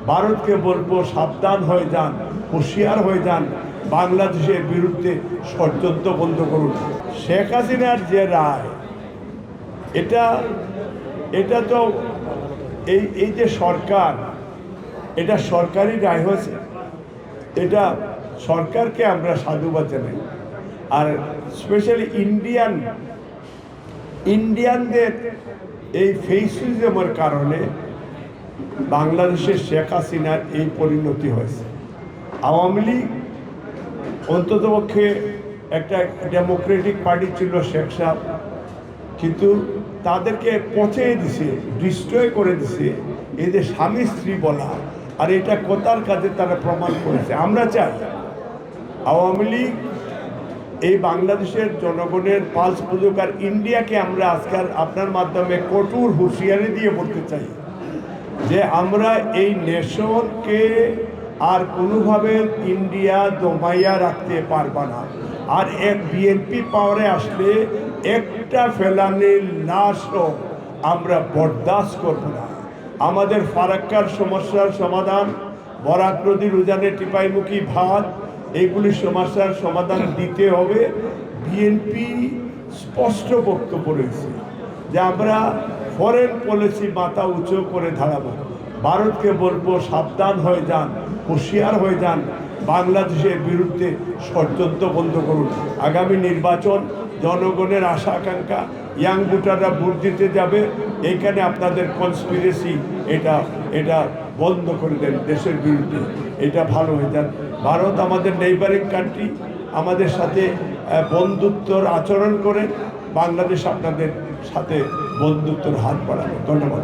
ভারতকে বলবো সাবধান হয়ে যান, হুঁশিয়ার হয়ে যান, বাংলাদেশের বিরুদ্ধে ষড়যন্ত্র বন্ধ করুন। শেখ হাসিনার যে রায়, এটা এটা তো এই যে সরকার, এটা সরকারি রায় হয়েছে, এটা সরকারকে আমরা সাধুবাদ জানাই। আর স্পেশালি ইন্ডিয়ানদের এই ফেসিজমের কারণে বাংলাদেশের শেখ হাসিনার এই পরিণতি হয়েছে। আওয়ামী লীগ অন্ততপক্ষে একটা ডেমোক্রেটিক পার্টি ছিল শেখ সাহেব, কিন্তু তাদেরকে পচে দিছে, ডিস্ট্রয় করে দিছে এদের স্বামী স্ত্রী বলা, আর এটা কোথার কাজে তারা প্রমাণ করেছে। আমরা চাই আওয়ামী লীগ এই বাংলাদেশের জনগণের পালস বুঝুক। আর ইন্ডিয়াকে আমরা আজকাল আপনার মাধ্যমে কঠোর হুঁশিয়ারি দিয়ে বলতে চাই যে আমরা এই নেশনকে আর কোনোভাবে ইন্ডিয়া দমাইয়া রাখতে পারবা না। আর এক বিএনপি পাওয়ারে আসলে একটা ফেলানির লাশও আমরা বরদাস্ত করব না। আমাদের ফারাক্কার সমস্যার সমাধান, বরাক নদীর উজানে টিপাইমুখী ভাত, এইগুলি সমস্যার সমাধান দিতে হবে। বিএনপি স্পষ্ট বক্তব্য রয়েছে যে আমরা ফরেন পলিসি মাথা উঁচু করে দাঁড়াবো। ভারতকে বলবো সাবধান হয়ে যান, হুঁশিয়ার হয়ে যান, বাংলাদেশের বিরুদ্ধে ষড়যন্ত্র বন্ধ করুন। আগামী নির্বাচন জনগণের আশা আকাঙ্ক্ষা, ইয়াং ভোটাররা ভোট দিতে যাবে, এইখানে আপনাদের কনস্পিরেসি এটা বন্ধ করে দেন দেশের বিরুদ্ধে, এটা ভালো হয়ে যান। ভারত আমাদের নেইবারিং কান্ট্রি, আমাদের সাথে বন্ধুত্বর আচরণ করে, বাংলাদেশ আপনাদের সাথে বন্ধুত্বর হাত বাড়াবে। ধন্যবাদ।